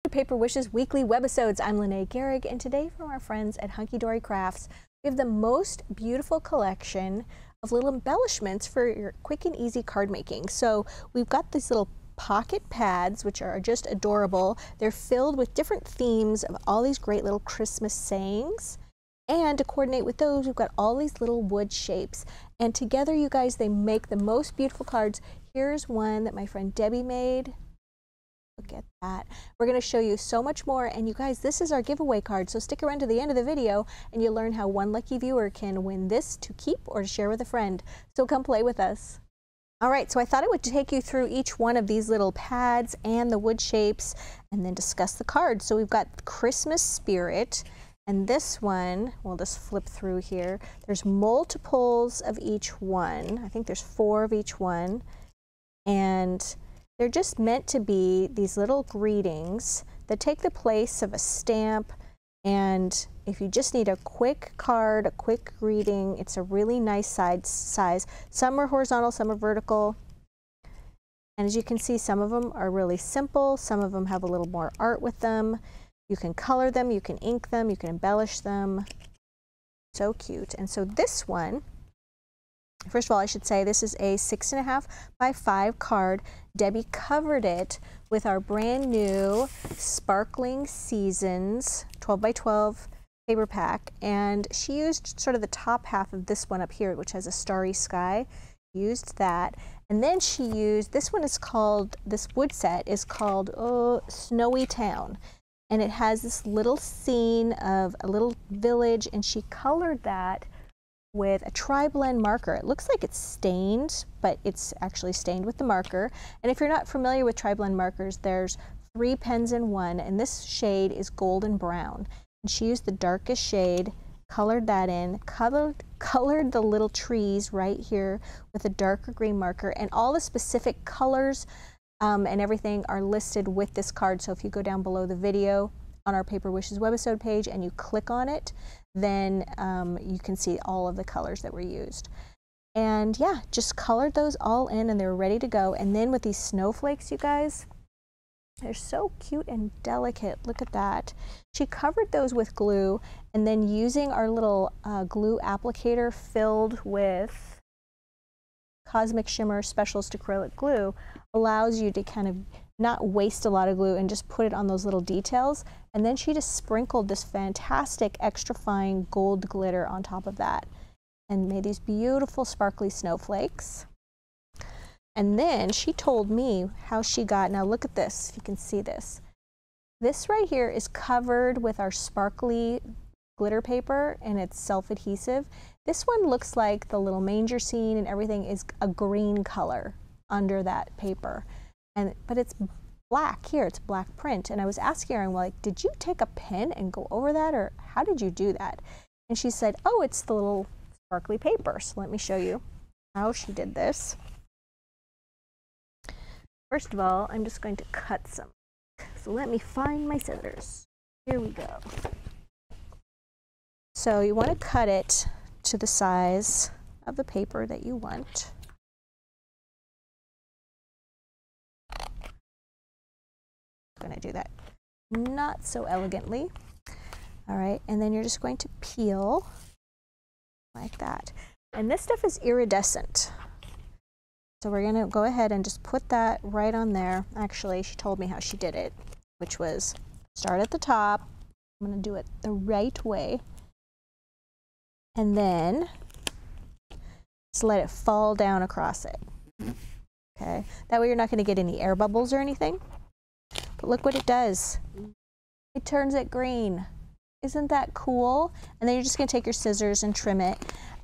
to Paper Wishes Weekly Webisodes. I'm Lene Gehrig, and today from our friends at Hunkydory Crafts, we have the most beautiful collection of little embellishments for your quick and easy card making. So we've got these little pocket pads, which are just adorable. They're filled with different themes of all these great little Christmas sayings. And to coordinate with those, we've got all these little wood shapes. And together, you guys, they make the most beautiful cards. Here's one that my friend Debbie made. Look at that. We're going to show you so much more. And you guys, this is our giveaway card. So stick around to the end of the video and you'll learn how one lucky viewer can win this to keep or to share with a friend. So come play with us. All right, so I thought I would take you through each one of these little pads and the wood shapes and then discuss the cards. So we've got Christmas Spirit. And this one, we'll just flip through here. There's multiples of each one. I think there's 4 of each one. And they're just meant to be these little greetings that take the place of a stamp. And if you just need a quick card, a quick greeting, it's a really nice size. Some are horizontal, some are vertical. And as you can see, some of them are really simple. Some of them have a little more art with them. You can color them, you can ink them, you can embellish them. So cute. And so this one, first of all, I should say this is a 6.5 by 5 card. Debbie covered it with our brand new Sparkling Seasons 12 by 12 paper pack. And she used sort of the top half of this one up here, which has a starry sky. Used that. And then she used, this one is called, this wood set is called Snowy Town. And it has this little scene of a little village, and she colored that with a tri-blend marker. It looks like it's stained, but it's actually stained with the marker. And if you're not familiar with tri-blend markers, there's 3 pens in one, and this shade is golden brown. And she used the darkest shade, colored that in, colored the little trees right here with a darker green marker, and all the specific colors and everything are listed with this card. So if you go down below the video on our Paper Wishes webisode page and you click on it, then you can see all of the colors that were used. And yeah, just colored those all in and they're ready to go. And then with these snowflakes, you guys, they're so cute and delicate. Look at that. She covered those with glue, and then using our little glue applicator filled with Cosmic Shimmer Specialist acrylic glue allows you to kind of not waste a lot of glue and just put it on those little details. And then she just sprinkled this fantastic extra fine gold glitter on top of that and made these beautiful sparkly snowflakes. And then she told me how she got, now look at this, if you can see this. This right here is covered with our sparkly glitter paper, and it's self-adhesive. This one looks like the little manger scene and everything is a green color under that paper. But it's black here, it's black print. And I was asking her, I'm like, did you take a pen and go over that, or how did you do that? And she said, oh, it's the little sparkly paper. So let me show you how she did this. First of all, I'm just going to cut some. So let me find my scissors. Here we go. So you want to cut it to the size of the paper that you want. I'm going to do that not so elegantly. All right, and then you're just going to peel like that. And this stuff is iridescent. So we're going to go ahead and just put that right on there. Actually, she told me how she did it, which was start at the top. I'm going to do it the right way. And then just let it fall down across it. Okay, that way you're not going to get any air bubbles or anything. But look what it does. It turns it green. Isn't that cool? And then you're just going to take your scissors and trim it.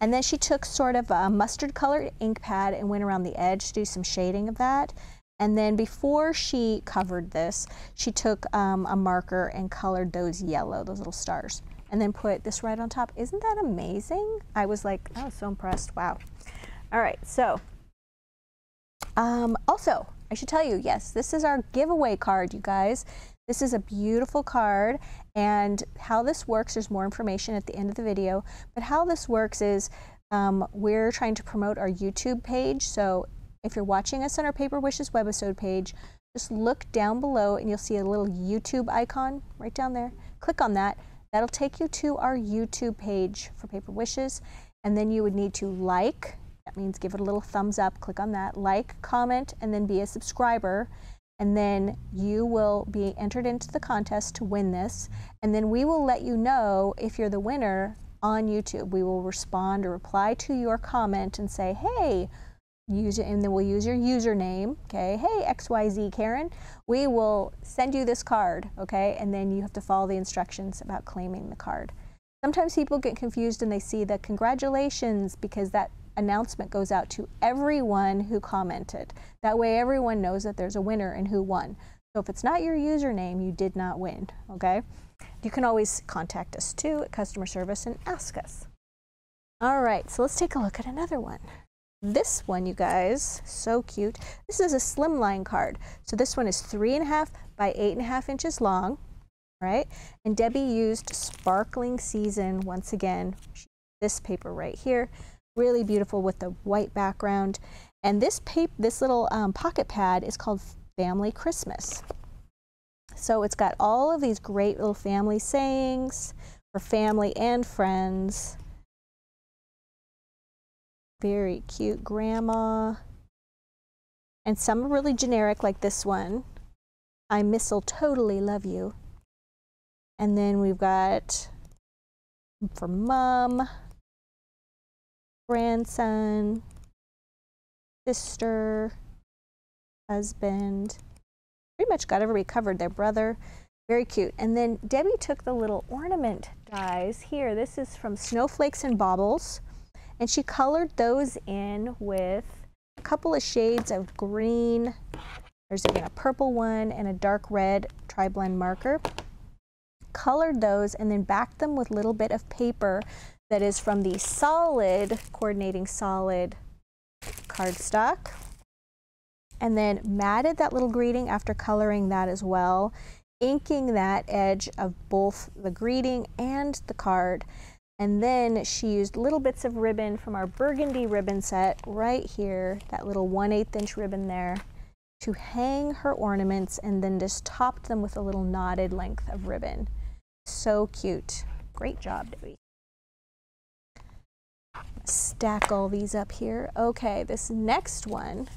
And then she took sort of a mustard colored ink pad and went around the edge to do some shading of that. And then before she covered this, she took a marker and colored those yellow, those little stars. And then put this right on top. Isn't that amazing? I was like, I was so impressed. Wow. All right, so also, I should tell you, yes, this is our giveaway card, you guys. This is a beautiful card, and how this works, there's more information at the end of the video, but how this works is we're trying to promote our YouTube page. So if you're watching us on our Paper Wishes webisode page, just look down below and you'll see a little YouTube icon right down there. Click on that. That'll take you to our YouTube page for Paper Wishes. And then you would need to like, that means give it a little thumbs up, click on that, like, comment, and then be a subscriber. And then you will be entered into the contest to win this. And then we will let you know if you're the winner on YouTube. We will respond or reply to your comment and say, hey, use it, and then we'll use your username, okay? Hey, XYZ Karen, we will send you this card, okay? And then you have to follow the instructions about claiming the card. Sometimes people get confused and they see the congratulations because that announcement goes out to everyone who commented. That way everyone knows that there's a winner and who won. So if it's not your username, you did not win, okay? You can always contact us too at customer service and ask us. All right, so let's take a look at another one. This one, you guys, so cute. This is a Slimline card. So this one is 3.5 by 8.5 inches long, right? And Debbie used Sparkling Season once again. This paper right here, really beautiful with the white background. And this little pocket pad is called Family Christmas. So it's got all of these great little family sayings for family and friends. Very cute grandma. And some are really generic like this one. I totally love you. And then we've got for mom, grandson, sister, husband. Pretty much got everybody covered, their brother. Very cute. And then Debbie took the little ornament dies here. This is from Snowflakes and Baubles. And she colored those in with a couple of shades of green. There's again a purple one and a dark red tri-blend marker. Colored those and then backed them with a little bit of paper that is from the solid, coordinating solid cardstock. And then matted that little greeting after coloring that as well, inking that edge of both the greeting and the card. And then she used little bits of ribbon from our burgundy ribbon set right here, that little 1/8 inch ribbon there, to hang her ornaments, and then just topped them with a little knotted length of ribbon. So cute. Great job, Debbie. Stack all these up here. Okay, this next one,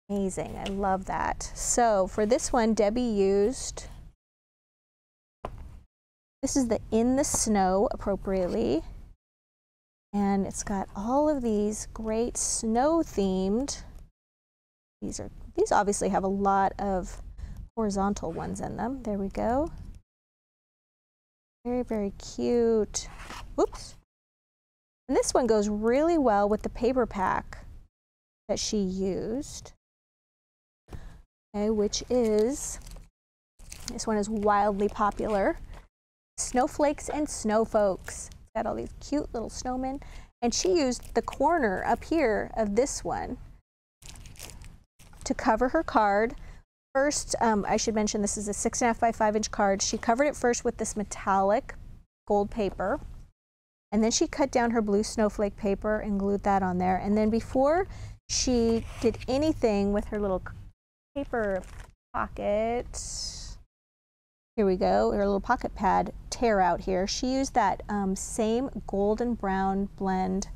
amazing. I love that. So for this one, Debbie used, this is the In the Snow appropriately. And it's got all of these great snow themed. These obviously have a lot of horizontal ones in them. There we go. Very, very cute. Whoops. And this one goes really well with the paper pack that she used. Okay, which is, this one is wildly popular. Snowflakes and Snowfolks. It's got all these cute little snowmen. And she used the corner up here of this one to cover her card. First, I should mention this is a 6.5 by 5 inch card. She covered it first with this metallic gold paper. And then she cut down her blue snowflake paper and glued that on there. And then before she did anything with her little paper pocket, here we go, her little pocket pad tear out here, she used that same golden brown blend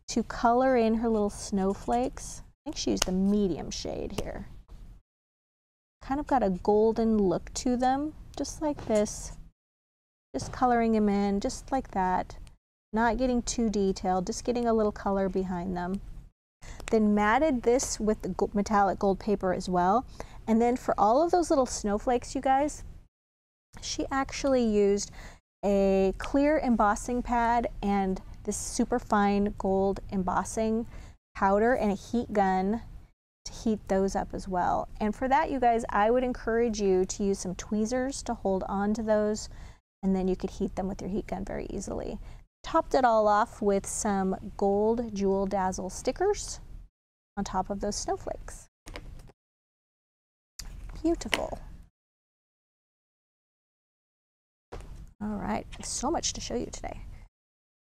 to color in her little snowflakes. I think she used the medium shade here. Kind of got a golden look to them, just like this. Just coloring them in, just like that. Not getting too detailed, just getting a little color behind them. Then matted this with the metallic gold paper as well. And then for all of those little snowflakes, you guys, she actually used a clear embossing pad and this super fine gold embossing powder and a heat gun to heat those up as well. And for that, you guys, I would encourage you to use some tweezers to hold on to those, and then you could heat them with your heat gun very easily. Topped it all off with some gold Jewel Dazzle stickers on top of those snowflakes. Beautiful. All right, so much to show you today.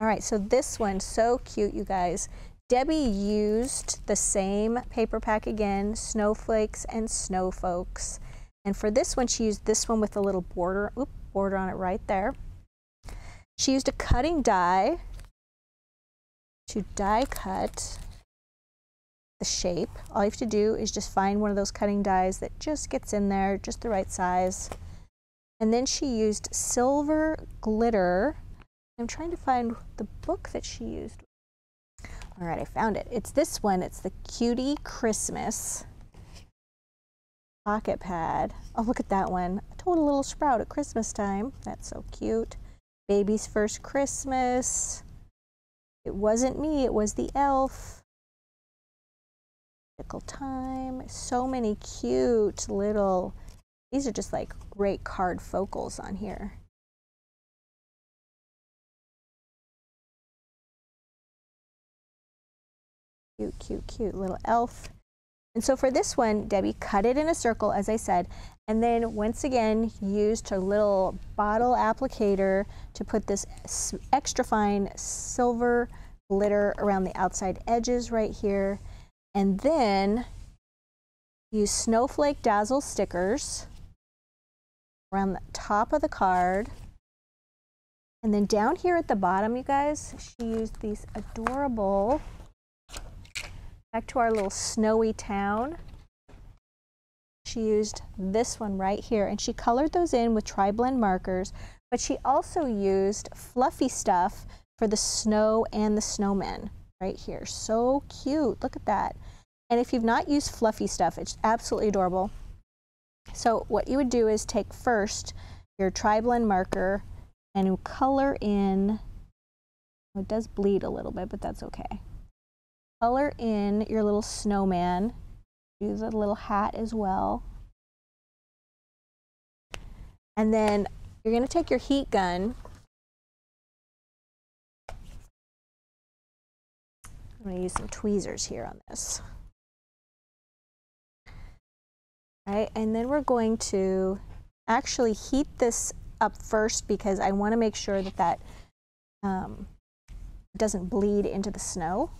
All right, so this one, so cute, you guys. Debbie used the same paper pack again, Snowflakes and Snowfolks. And for this one, she used this one with a little border, border on it right there. She used a cutting die to die cut the shape. All you have to do is just find one of those cutting dies that just gets in there, just the right size. And then she used silver glitter. I'm trying to find the book that she used. All right, I found it. It's this one. It's the Cutie Christmas pocket pad. Oh, look at that one. A total little sprout at Christmas time. That's so cute. Baby's First Christmas. It wasn't me, it was the elf. Pickle time. So many cute little, these are just like great card focals on here. Cute, cute, cute little elf. And so for this one, Debbie cut it in a circle, as I said, and then once again used her little bottle applicator to put this extra fine silver glitter around the outside edges right here. And then use Snowflake Dazzle stickers around the top of the card. And then down here at the bottom, you guys, she used these adorable, back to our little snowy town. She used this one right here, and she colored those in with tri-blend markers, but she also used fluffy stuff for the snow and the snowmen right here. So cute, look at that. And if you've not used fluffy stuff, it's absolutely adorable. So what you would do is take first your tri-blend marker and color in, it does bleed a little bit, but that's okay. Color in your little snowman. Do the little hat as well. And then you're going to take your heat gun. I'm going to use some tweezers here on this. All right, and then we're going to actually heat this up first because I want to make sure that that doesn't bleed into the snow.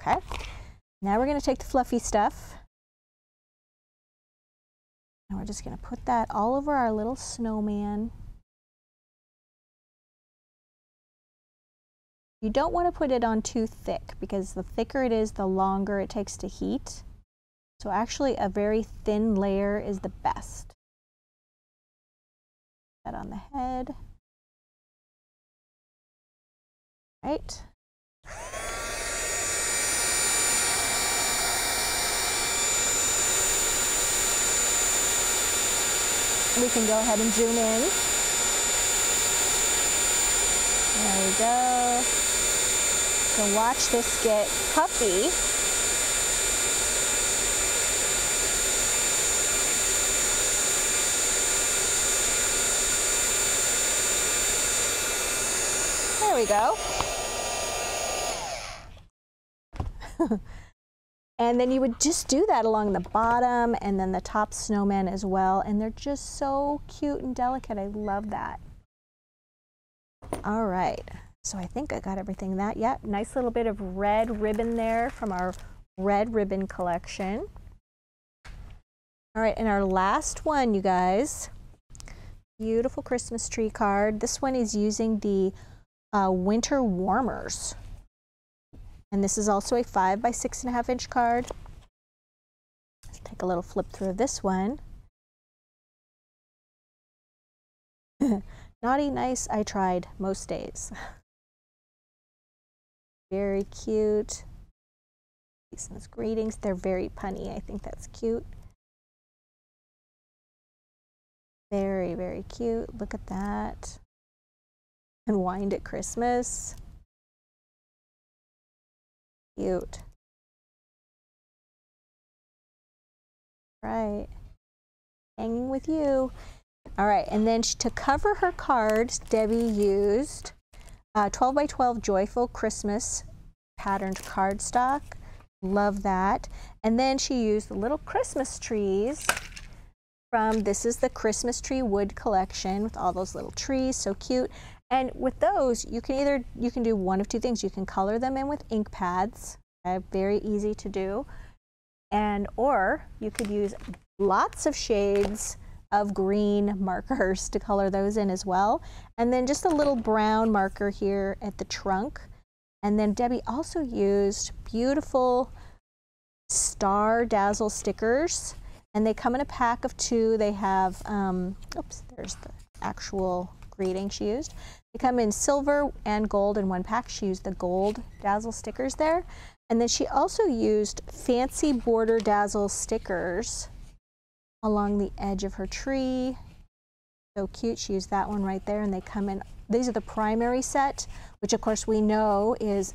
Okay, now we're going to take the fluffy stuff and we're just going to put that all over our little snowman. You don't want to put it on too thick because the thicker it is, the longer it takes to heat. So actually a very thin layer is the best. Put that on the head. Right. We can go ahead and zoom in. There we go. So watch this get puffy. There we go. And then you would just do that along the bottom and then the top snowman as well. And they're just so cute and delicate. I love that. All right. So I think I got everything that. Yeah, nice little bit of red ribbon there from our red ribbon collection. All right, and our last one, you guys. Beautiful Christmas tree card. This one is using the winter warmers. And this is also a 5 by 6.5 inch card. Let's take a little flip through of this one. Naughty, nice, I tried most days. Very cute. Christmas greetings. They're very punny. I think that's cute. Very, very cute. Look at that. And wind at Christmas. Cute. Right. Hanging with you. All right, and then to cover her cards, Debbie used 12 by 12 Joyful Christmas patterned cardstock. Love that. And then she used the little Christmas trees from, this is the Christmas tree wood collection with all those little trees, so cute. And with those, you can do one of two things. You can color them in with ink pads, very easy to do, or you could use lots of shades of green markers to color those in as well. And then just a little brown marker here at the trunk. And then Debbie also used beautiful Star Dazzle stickers, and they come in a pack of 2. They have, oops, there's the actual greeting she used. They come in silver and gold in one pack. She used the gold Dazzle stickers there. And then she also used fancy border Dazzle stickers along the edge of her tree. So cute. She used that one right there, and they come in, these are the primary set, which of course we know is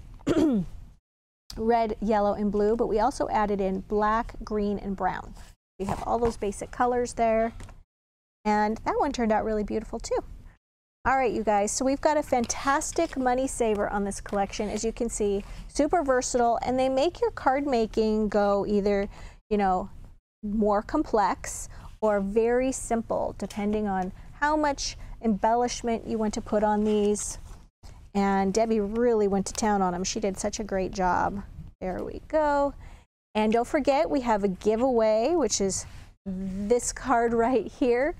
red, yellow, and blue, but we also added in black, green, and brown. We have all those basic colors there, and that one turned out really beautiful too. All right, you guys, so we've got a fantastic money saver on this collection. As you can see, super versatile, and they make your card making go either, you know, more complex or very simple, depending on how much embellishment you want to put on these. And Debbie really went to town on them. She did such a great job. There we go. And don't forget, we have a giveaway, which is this card right here.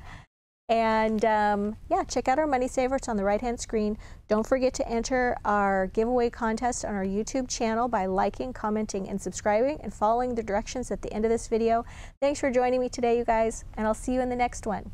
And yeah, check out our money saver. It's on the right-hand screen. Don't forget to enter our giveaway contest on our YouTube channel by liking, commenting, and subscribing, and following the directions at the end of this video. Thanks for joining me today, you guys, and I'll see you in the next one.